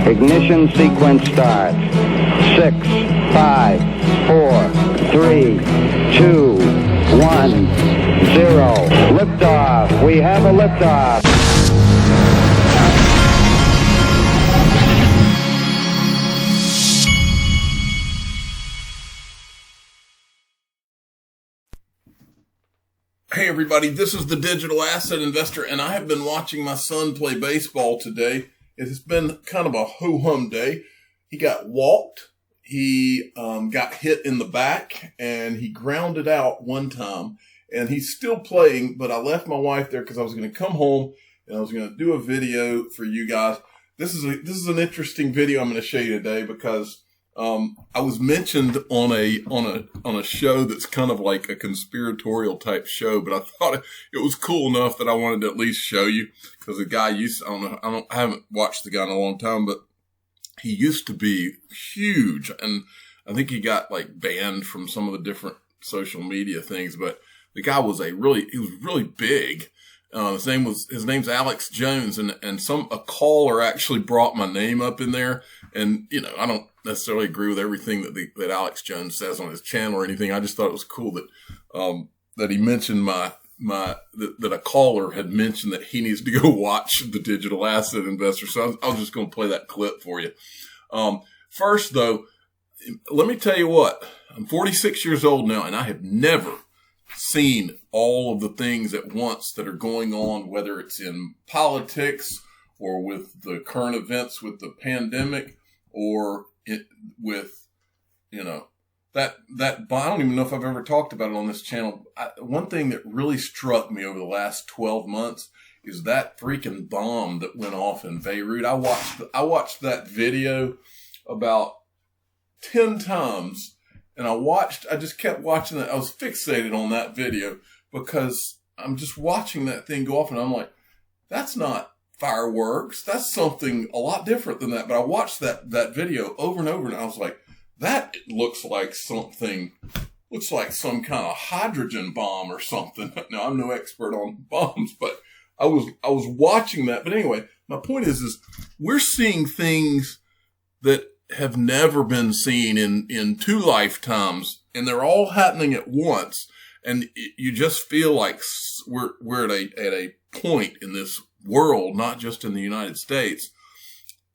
Ignition sequence starts. 6, 5, 4, 3, 2, 1, 0. Liftoff. We have a liftoff. Hey everybody, this is the Digital Asset Investor, and I have been watching my son play baseball today. It has been kind of a ho-hum day. He got walked, he got hit in the back, and he grounded out one time. And he's still playing, but I left my wife there because I was going to come home and I was going to do a video for you guys. This is an interesting video I'm going to show you today because I was mentioned on a show that's kind of like a conspiratorial type show, but I thought it was cool enough that I wanted to at least show you because the guy I haven't watched the guy in a long time, but he used to be huge, and I think he got like banned from some of the different social media things, but the guy was really big. His name's Alex Jones, and a caller actually brought my name up in there. And, you know, I don't necessarily agree with everything that Alex Jones says on his channel or anything. I just thought it was cool that he mentioned that a caller had mentioned that he needs to go watch the Digital Asset Investor. So I was just going to play that clip for you. First though, let me tell you what, I'm 46 years old now, and I have never seen all of the things at once that are going on, whether it's in politics or with the current events with the pandemic or with, you know, that I don't even know if I've ever talked about it on this channel. One thing that really struck me over the last 12 months is that freaking bomb that went off in Beirut. I watched that video about 10 times. And I just kept watching that. I was fixated on that video because I'm just watching that thing go off and I'm like, that's not fireworks. That's something a lot different than that. But I watched that video over and over and I was like, that looks like some kind of hydrogen bomb or something. Now, I'm no expert on bombs, but I was watching that. But anyway, my point is we're seeing things that have never been seen in 2 lifetimes, and they're all happening at once. And you just feel like we're at a point in this world, not just in the United States,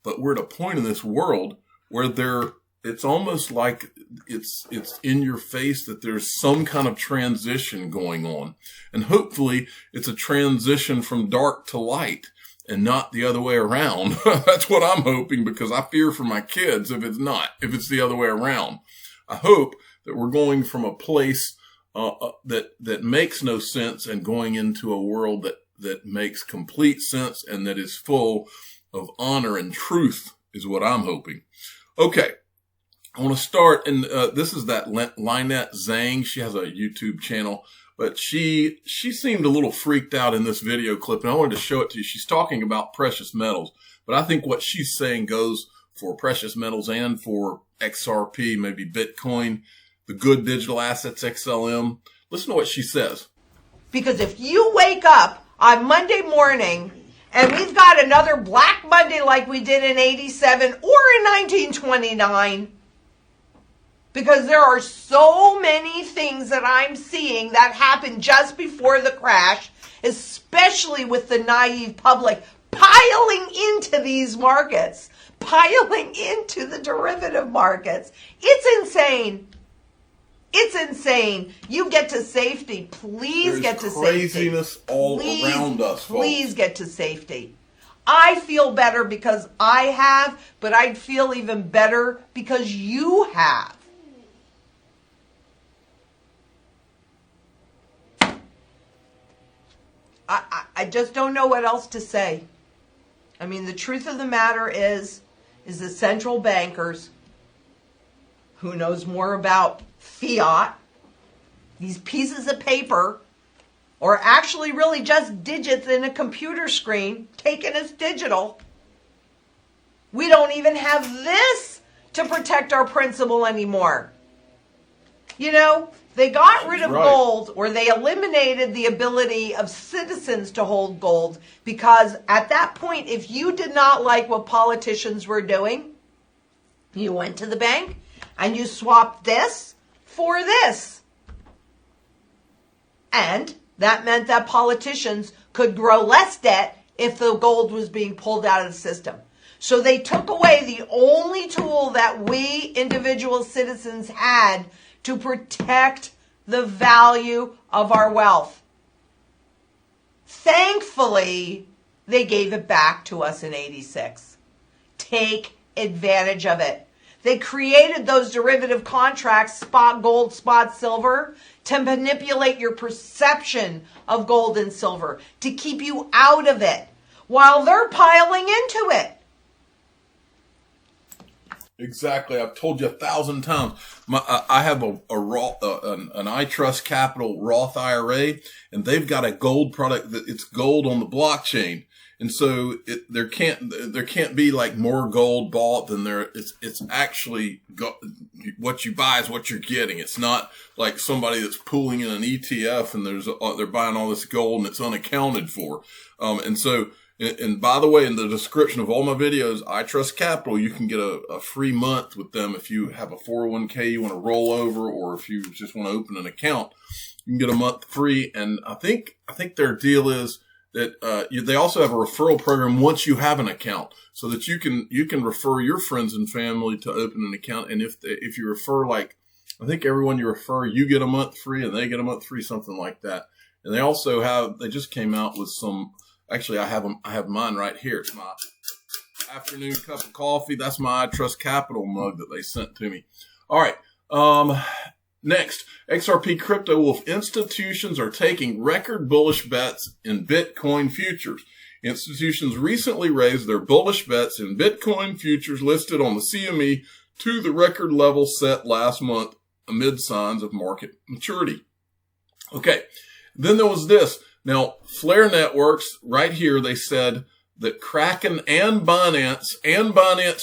but we're at a point in this world where it's almost like it's in your face that there's some kind of transition going on. And hopefully it's a transition from dark to light, and not the other way around. That's what I'm hoping, because I fear for my kids if it's the other way around. I hope that we're going from a place that makes no sense and going into a world that makes complete sense and that is full of honor and truth is what I'm hoping. Okay. I want to start, and this is that Lynette Zhang. She has a YouTube channel. But she seemed a little freaked out in this video clip, and I wanted to show it to you. She's talking about precious metals, but I think what she's saying goes for precious metals and for XRP, maybe Bitcoin, the good digital assets, XLM. Listen to what she says. Because if you wake up on Monday morning and we've got another Black Monday like we did in 87 or in 1929, because there are so many things that I'm seeing that happened just before the crash, especially with the naive public piling into these markets, piling into the derivative markets. It's insane. It's insane. You get to safety. Please get to safety. There's craziness all around us, folks. Please get to safety. I feel better because I have, but I'd feel even better because you have. I just don't know what else to say. I mean, the truth of the matter is the central bankers, who knows more about fiat, these pieces of paper, or actually really just digits in a computer screen taken as digital. We don't even have this to protect our principal anymore. You know, they got rid of Right. gold, or they eliminated the ability of citizens to hold gold, because at that point, if you did not like what politicians were doing, you went to the bank and you swapped this for this. And that meant that politicians could grow less debt if the gold was being pulled out of the system. So they took away the only tool that we individual citizens had to protect the value of our wealth. Thankfully, they gave it back to us in '86. Take advantage of it. They created those derivative contracts, spot gold, spot silver, to manipulate your perception of gold and silver, to keep you out of it while they're piling into it. Exactly. I've told you 1,000 times. I have an iTrustCapital Roth IRA, and they've got a gold product that it's gold on the blockchain. And so there can't be like more gold bought than there. It's actually what you buy is what you're getting. It's not like somebody that's pooling in an ETF and they're buying all this gold and it's unaccounted for. And by the way, in the description of all my videos, iTrustCapital, you can get a free month with them if you have a 401k you want to roll over, or if you just want to open an account, you can get a month free. And I think their deal is that they also have a referral program once you have an account, so that you can refer your friends and family to open an account. And if you refer, like, I think everyone you refer, you get a month free and they get a month free, something like that. And they just came out with some. Actually, I have mine right here. It's my afternoon cup of coffee. That's my iTrustCapital mug that they sent to me. All right. Next, XRP Crypto Wolf. Institutions are taking record bullish bets in Bitcoin futures. Institutions recently raised their bullish bets in Bitcoin futures listed on the CME to the record level set last month amid signs of market maturity. Okay. Then there was this. Now, Flare Networks, right here, they said that Kraken and Binance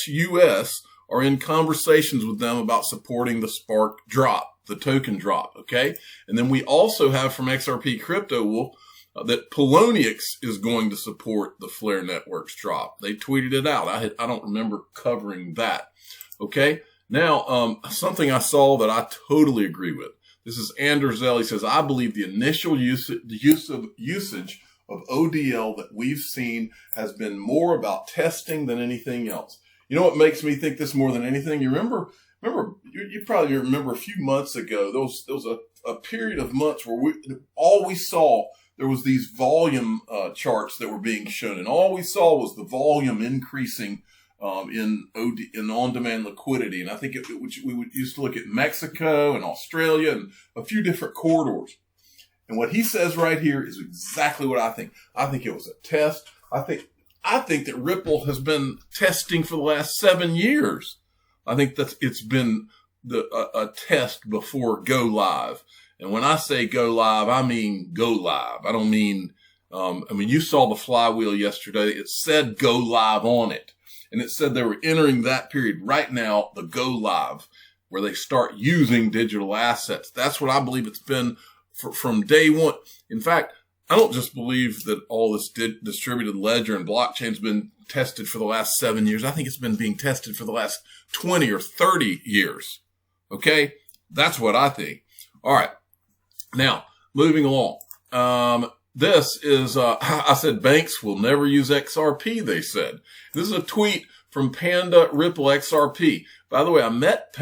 US are in conversations with them about supporting the Spark drop, the token drop, okay? And then we also have from XRP Crypto Wolf that Poloniex is going to support the Flare Networks drop. They tweeted it out. I don't remember covering that, okay? Now, something I saw that I totally agree with. This is Anderzel. He says, I believe the initial usage of ODL that we've seen has been more about testing than anything else. You know what makes me think this more than anything? You remember, you probably remember a few months ago, there was a period of months where we saw, there was these volume charts that were being shown, and all we saw was the volume increasing in on-demand liquidity. And I think we used to look at Mexico and Australia and a few different corridors. And what he says right here is exactly what I think. I think it was a test. I think that Ripple has been testing for the last 7 years. I think it's been a test before go live. And when I say go live, I mean go live. I don't mean, you saw the flywheel yesterday. It said go live on it. And it said they were entering that period right now, the go live, where they start using digital assets. That's what I believe it's been from day one. In fact, I don't just believe that all this distributed ledger and blockchain has been tested for the last 7 years. I think it's been being tested for the last 20 or 30 years. Okay? That's what I think. All right. Now, moving along. This is, I said banks will never use XRP, they said. This is a tweet from Panda Ripple XRP. By the way, I met,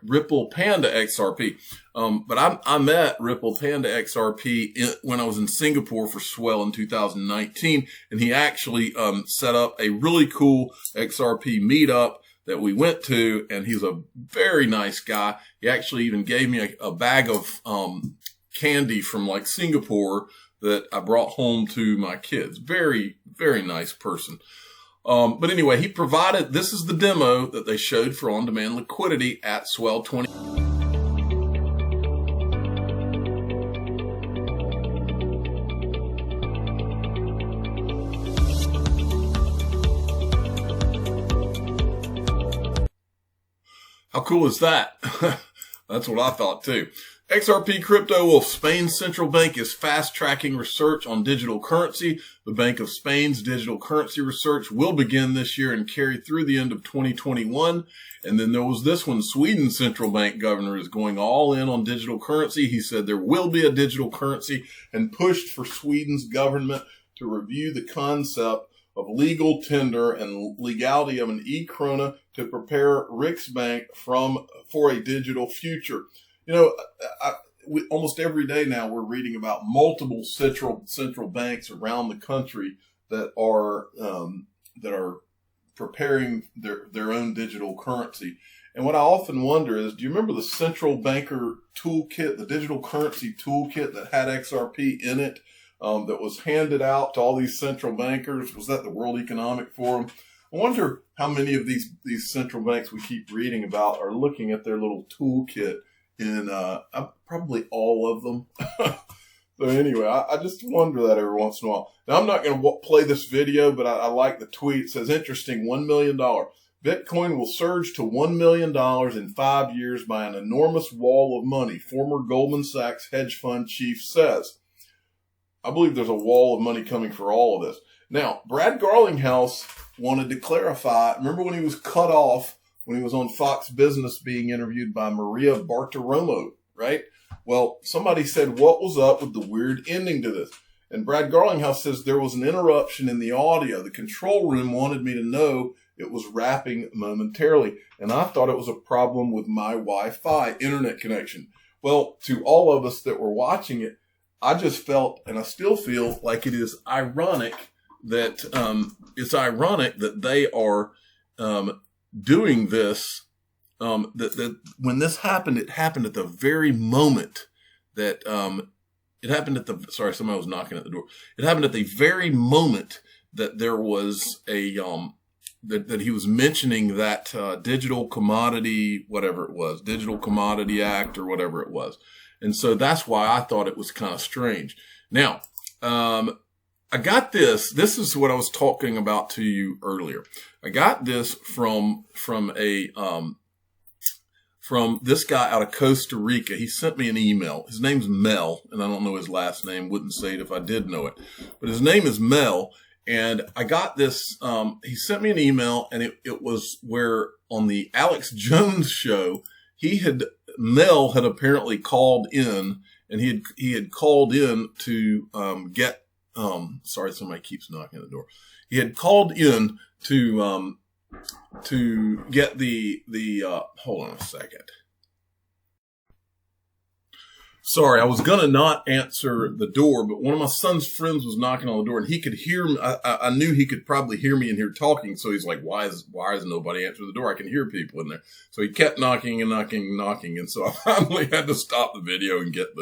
Ripple Panda XRP. But I met Ripple Panda XRP when I was in Singapore for Swell in 2019. And he actually, set up a really cool XRP meetup that we went to. And he's a very nice guy. He actually even gave me a bag of, candy from like Singapore that I brought home to my kids. Very, very nice person. But anyway, he provided, this is the demo that they showed for on-demand liquidity at Swell 20. How cool is that? That's what I thought too. XRP crypto. Well, Spain's central bank is fast-tracking research on digital currency. The Bank of Spain's digital currency research will begin this year and carry through the end of 2021. And then there was this one. Sweden's central bank governor is going all in on digital currency. He said there will be a digital currency and pushed for Sweden's government to review the concept of legal tender and legality of an e-krona to prepare Riksbank for a digital future. You know, almost every day now we're reading about multiple central banks around the country that are preparing their own digital currency. And what I often wonder is, do you remember the central banker toolkit, the digital currency toolkit that had XRP in it, that was handed out to all these central bankers? Was that the World Economic Forum? I wonder how many of these central banks we keep reading about are looking at their little toolkit. In probably all of them. So anyway, I just wonder that every once in a while. Now, I'm not going to play this video, but I like the tweet. It says, interesting, $1 million. Bitcoin will surge to $1 million in 5 years by an enormous wall of money, former Goldman Sachs hedge fund chief says. I believe there's a wall of money coming for all of this. Now, Brad Garlinghouse wanted to clarify. Remember when he was cut off, when he was on Fox Business being interviewed by Maria Bartiromo, right? Well, somebody said, what was up with the weird ending to this? And Brad Garlinghouse says there was an interruption in the audio. The control room wanted me to know it was wrapping momentarily. And I thought it was a problem with my Wi-Fi internet connection. Well, to all of us that were watching it, I just felt, and I still feel like it is ironic that, they are, doing this, that when this happened, it happened at the very moment that, sorry, somebody was knocking at the door. It happened at the very moment that there was that he was mentioning that, digital commodity, whatever it was, Digital Commodity Act or whatever it was. And so that's why I thought it was kind of strange. Now, I got this. This is what I was talking about to you earlier. I got this from this guy out of Costa Rica. He sent me an email. His name's Mel, and I don't know his last name. Wouldn't say it if I did know it. But his name is Mel, and I got this. He sent me an email, and it was where on the Alex Jones show, Mel had apparently called in, and he had called in to get. Sorry, somebody keeps knocking at the door. He had called in to get hold on a second. Sorry, I was going to not answer the door, but one of my son's friends was knocking on the door and he could hear me. I knew he could probably hear me in here talking. So he's like, why is nobody answering the door? I can hear people in there. So he kept knocking and knocking and knocking. And so I finally had to stop the video and get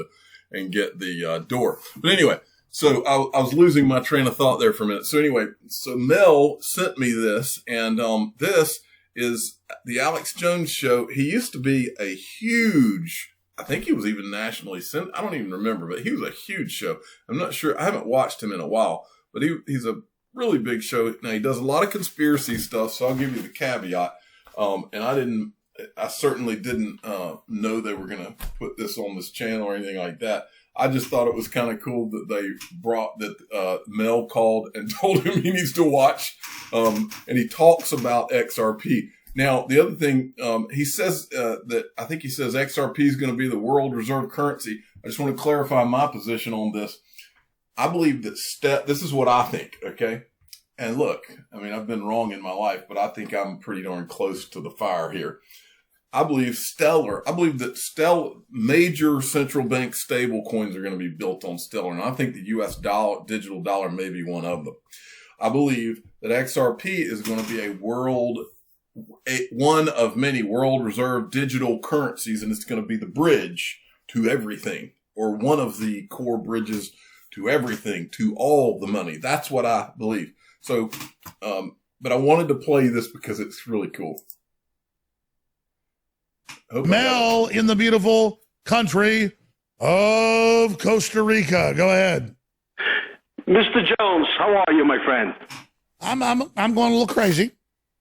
the door. But anyway, so I was losing my train of thought there for a minute. So anyway, so Mel sent me this, and this is the Alex Jones show. He used to be a huge, I think he was even nationally sent. I don't even remember, but he was a huge show. I'm not sure. I haven't watched him in a while, but he's a really big show. Now he does a lot of conspiracy stuff, so I'll give you the caveat. And I certainly didn't know they were going to put this on this channel or anything like that. I just thought it was kind of cool that they brought that Mel called and told him he needs to watch. And he talks about XRP. Now, the other thing, he says that I think he says XRP is going to be the world reserve currency. I just want to clarify my position on this. I believe that this is what I think, okay? And look, I mean, I've been wrong in my life, but I think I'm pretty darn close to the fire here. I believe that major central bank stable coins are going to be built on Stellar. And I think the US digital dollar may be one of them. I believe that XRP is going to be one of many world reserve digital currencies. And it's going to be the bridge to everything, or one of the core bridges to everything, to all the money. That's what I believe. So, but I wanted to play this because it's really cool. Mel in the beautiful country of Costa Rica. Go ahead. Mr. Jones, how are you, my friend? I'm going a little crazy.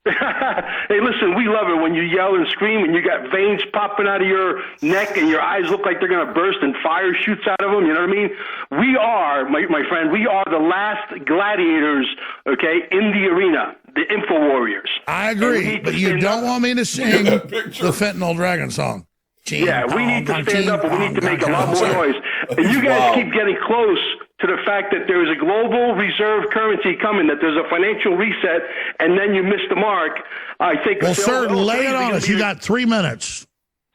Hey, listen, we love it when you yell and scream and you got veins popping out of your neck and your eyes look like they're going to burst and fire shoots out of them. You know what I mean? We are, my friend, we are the last gladiators, okay, in the arena, the info warriors. I agree, but you don't want me to sing the Fentanyl Dragon song. Yeah, we need to stand up and we need to make a lot more noise. And you guys keep getting close to the fact that there is a global reserve currency coming, that there's a financial reset, and then you miss the mark. I think. Well, sir, lay it on us. You got 3 minutes.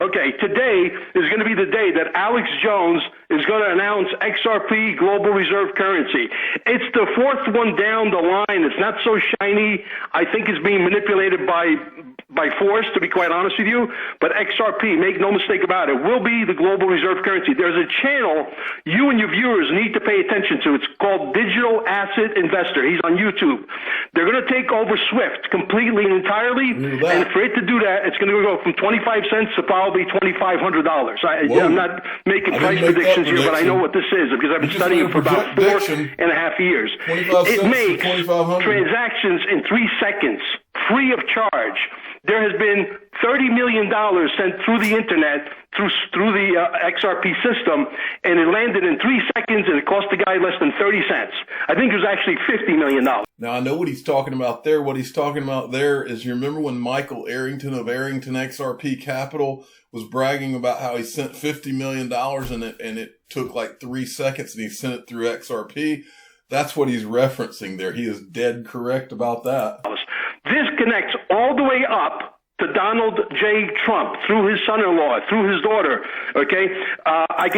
Okay, today is going to be the day that Alex Jones is going to announce XRP global reserve currency. It's the fourth one down the line. It's not so shiny. I think it's being manipulated by force, to be quite honest with you. But XRP, make no mistake about it, will be the global reserve currency. There's a channel you and your viewers need to pay attention to. It's called Digital Asset Investor. He's on YouTube. They're going to take over SWIFT completely and entirely. And for it to do that, it's going to go from 25 cents to probably $2,500. I'm not making price predictions here, but I know what this is because I've been studying for about 4.5 years. It makes transactions in 3 seconds, free of charge. There has been $30 million sent through the internet, through the XRP system, and it landed in 3 seconds, and it cost the guy less than 30 cents. I think it was actually $50 million. Now, I know what he's talking about there. What he's talking about there is, you remember when Michael Arrington of Arrington XRP Capital was bragging about how he sent $50 million and it took like 3 seconds and he sent it through XRP? That's what he's referencing there. He is dead correct about that. This connects all the way up to Donald J. Trump through his son-in-law, through his daughter. Okay,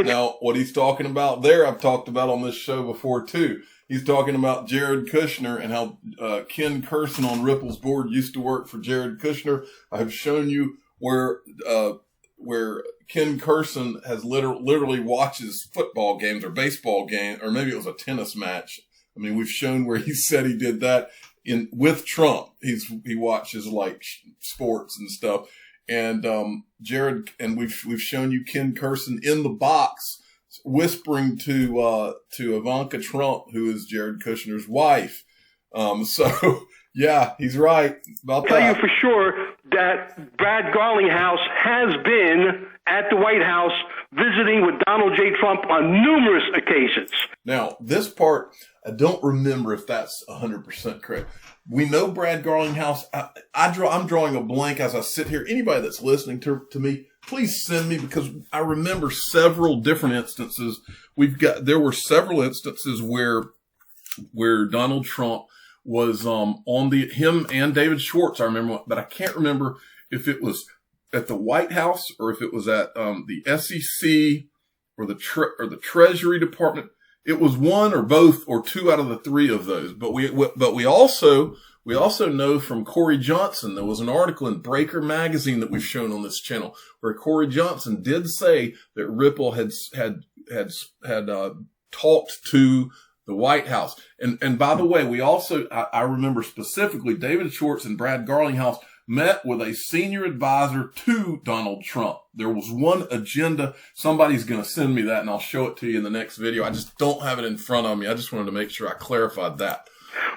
Now, what he's talking about there, I've talked about on this show before too. He's talking about Jared Kushner and how Ken Kersen on Ripple's board used to work for Jared Kushner. I've shown you where Ken Kersen has literally watches football games or baseball games, or maybe it was a tennis match. I mean, we've shown where he said he did that with Trump. He watches like sports and stuff. And Jared, and we've shown you Ken Kersen in the box whispering to Ivanka Trump, who is Jared Kushner's wife. So yeah, he's right about that. I'll tell you for sure that Brad Garlinghouse has been at the White House visiting with Donald J. Trump on numerous occasions. Now, this part, I don't remember if that's 100% correct. We know Brad Garlinghouse. I'm drawing a blank as I sit here. Anybody that's listening to me, please send me, because I remember several different instances. There were several instances where Donald Trump was on him and David Schwartz. I remember, but I can't remember if it was at the White House or if it was at the SEC or the Treasury Department. It was one or both or two out of the three of those. But we also know from Corey Johnson, there was an article in Breaker magazine that we've shown on this channel where Corey Johnson did say that Ripple had talked to the White House. And by the way, I remember specifically David Schwartz and Brad Garlinghouse met with a senior advisor to Donald Trump. There was one agenda. Somebody's going to send me that and I'll show it to you in the next video. I just don't have it in front of me. I just wanted to make sure I clarified that.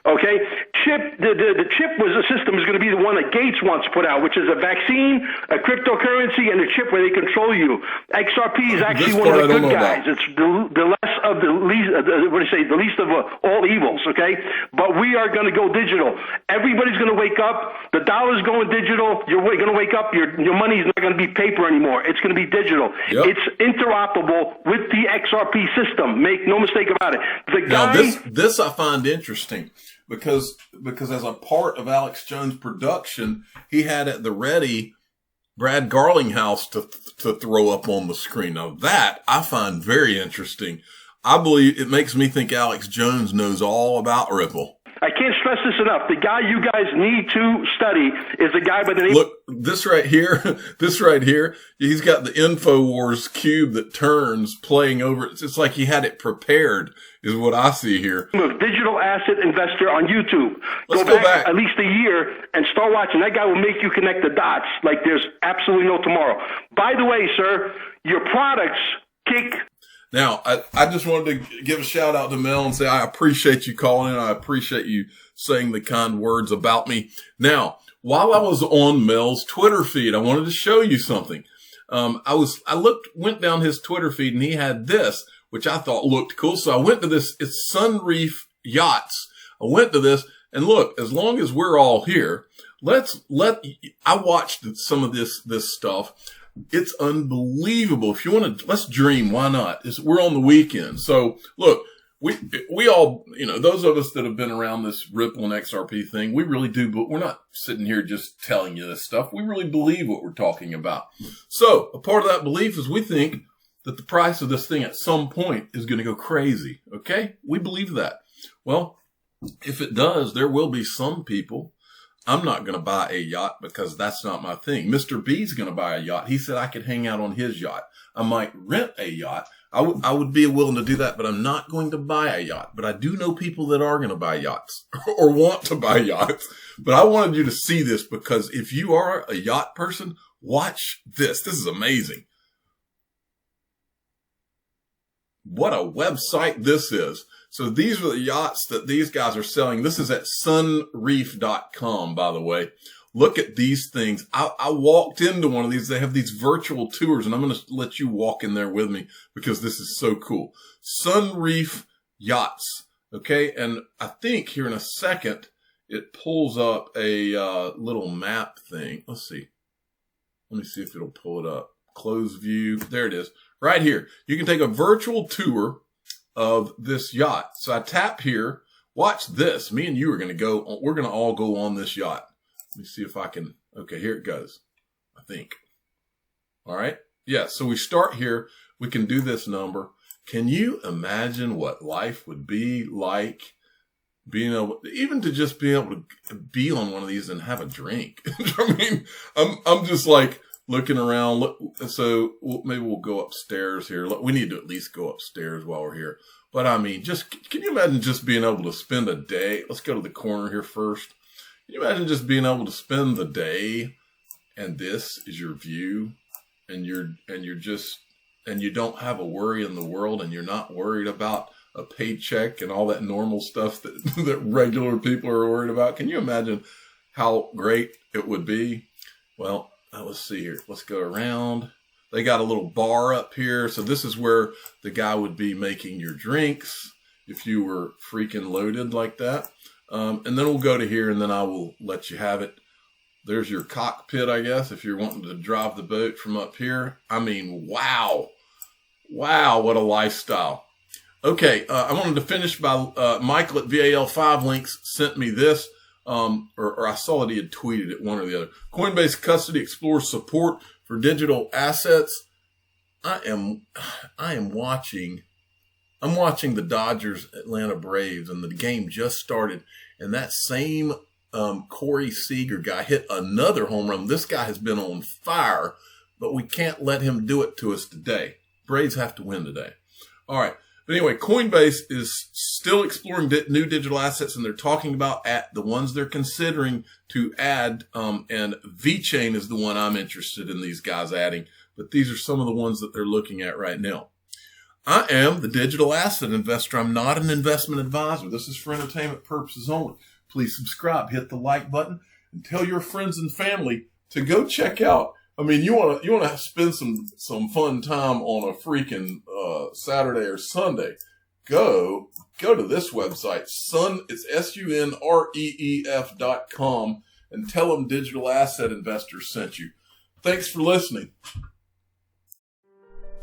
Okay. The chip was a system is going to be the one that Gates wants to put out, which is a vaccine, a cryptocurrency, and a chip where they control you. XRP is actually one of the good guys. It's the less of the least, the least of all evils. Okay, but we are going to go digital. Everybody's going to wake up. The dollar's going digital. You're going to wake up. Your money's not going to be paper anymore. It's going to be digital. Yep. It's interoperable with the XRP system. Make no mistake about it. This I find interesting. Because as a part of Alex Jones' production, he had at the ready Brad Garlinghouse to throw up on the screen. Now that I find very interesting. I believe it makes me think Alex Jones knows all about Ripple. I can't stress this enough. The guy you guys need to study is a guy by the name. Look, this right here, he's got the InfoWars cube that turns playing over. It's like he had it prepared, is what I see here. Digital Asset Investor on YouTube. Let's go back at least a year and start watching. That guy will make you connect the dots like there's absolutely no tomorrow. By the way, sir, your products kick. Now, I just wanted to give a shout out to Mel and say I appreciate you calling in. I appreciate you saying the kind words about me. Now, while I was on Mel's Twitter feed, I wanted to show you something. Went down his Twitter feed and he had this, which I thought looked cool. So I went to this. It's Sunreef Yachts. I went to this and look, as long as we're all here, I watched some of this stuff. It's unbelievable. If you want to, let's dream. Why not? We're on the weekend. So look, we all, those of us that have been around this Ripple and XRP thing, we really do, but we're not sitting here just telling you this stuff. We really believe what we're talking about. So a part of that belief is we think that the price of this thing at some point is going to go crazy. Okay. We believe that. Well, if it does, there will be some people. I'm not going to buy a yacht because that's not my thing. Mr. B's going to buy a yacht. He said I could hang out on his yacht. I might rent a yacht. I would be willing to do that, but I'm not going to buy a yacht. But I do know people that are going to buy yachts or want to buy yachts. But I wanted you to see this because if you are a yacht person, watch this. This is amazing. What a website this is. So these are the yachts that these guys are selling. This is at sunreef.com, by the way. Look at these things. I walked into one of these. They have these virtual tours, and I'm going to let you walk in there with me because this is so cool. Sunreef Yachts. Okay. And I think here in a second, it pulls up a little map thing. Let's see. Let me see if it'll pull it up. Close view. There it is. Right here. You can take a virtual tour of this yacht. So I tap here. Watch this. Me and you are going to go. We're going to all go on this yacht. Let me see if I can. Okay, here it goes. I think. All right. Yeah. So we start here. We can do this number. Can you imagine what life would be like being able, even to just be able to be on one of these and have a drink? I mean, I'm just like looking around. So maybe we'll go upstairs here. Look, we need to at least go upstairs while we're here. But I mean, can you imagine just being able to spend a day? Let's go to the corner here first. Can you imagine just being able to spend the day and this is your view and you don't have a worry in the world and you're not worried about a paycheck and all that normal stuff that regular people are worried about? Can you imagine how great it would be? Well, let's see here. Let's go around. They got a little bar up here. So this is where the guy would be making your drinks if you were freaking loaded like that. And then we'll go to here and then I will let you have it. There's your cockpit, I guess, if you're wanting to drive the boat from up here. I mean, wow. Wow, what a lifestyle. Okay, I wanted to finish by Michael at VAL5 Links sent me this. Or I saw that he had tweeted it, one or the other. Coinbase custody explores support for digital assets. I'm watching the Dodgers Atlanta Braves, and the game just started, and that same Corey Seager guy hit another home run. This guy has been on fire, but we can't let him do it to us today. Braves have to win today. All right. But anyway, Coinbase is still exploring new digital assets, and they're talking about the ones they're considering to add. And VeChain is the one I'm interested in these guys adding. But these are some of the ones that they're looking at right now. I am the digital asset investor. I'm not an investment advisor. This is for entertainment purposes only. Please subscribe, hit the like button, and tell your friends and family to go check out. I mean, you want to spend some fun time on a freaking Saturday or Sunday. Go to this website, it's sunreef.com, and tell them Digital Asset Investors sent you. Thanks for listening.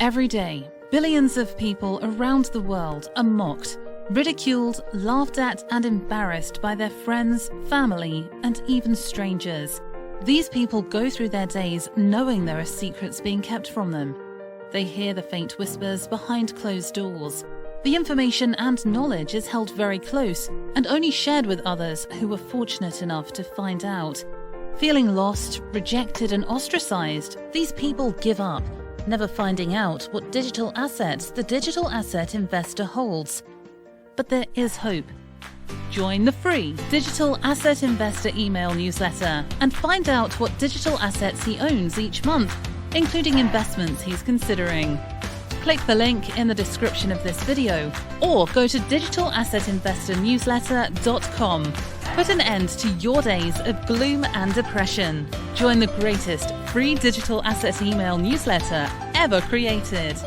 Every day, billions of people around the world are mocked, ridiculed, laughed at, and embarrassed by their friends, family, and even strangers. These people go through their days knowing there are secrets being kept from them. They hear the faint whispers behind closed doors. The information and knowledge is held very close and only shared with others who were fortunate enough to find out. Feeling lost, rejected, and ostracized, these people give up, never finding out what digital assets the digital asset investor holds. But there is hope. Join the free Digital Asset Investor email newsletter and find out what digital assets he owns each month, including investments he's considering. Click the link in the description of this video or go to digitalassetinvestornewsletter.com. Put an end to your days of gloom and depression. Join the greatest free digital asset email newsletter ever created.